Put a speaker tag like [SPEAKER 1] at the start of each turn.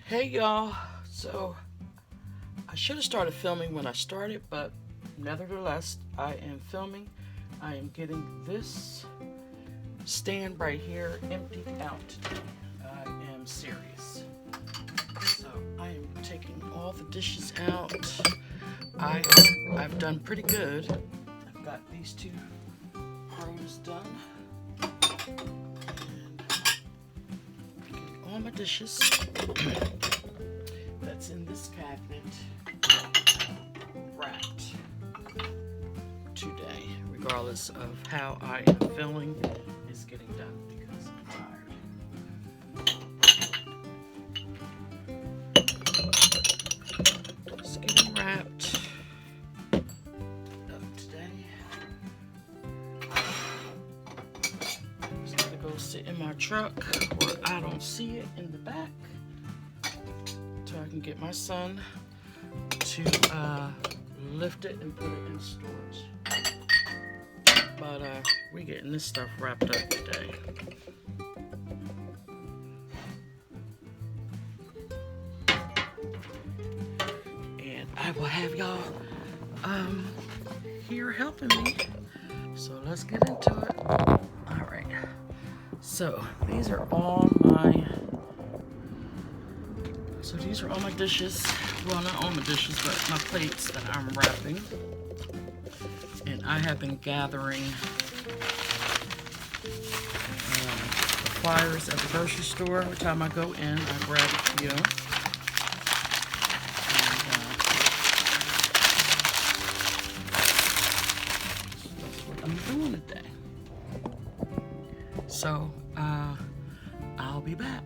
[SPEAKER 1] Hey y'all, so I should have started filming when I started, but nevertheless, I am filming. I am getting this stand right here emptied out today. I am serious. So I am taking all the dishes out. I've done pretty good. I've got these two rows done. And getting all my dishes that's in this cabinet wrapped today, regardless of how I am feeling. It's getting done because I'm tired. It's getting wrapped up today. Just gotta go sit in my truck where I don't see it in the back, so I can get my son to lift it and put it in storage. But we're getting this stuff wrapped up today. And I will have y'all here helping me. So let's get into it. Alright. So these are all my dishes. Well, not all my dishes, but my plates that I'm wrapping. And I have been gathering the flyers at the grocery store. Every time I go in, I grab a few. And, that's what I'm doing today. So, I'll be back.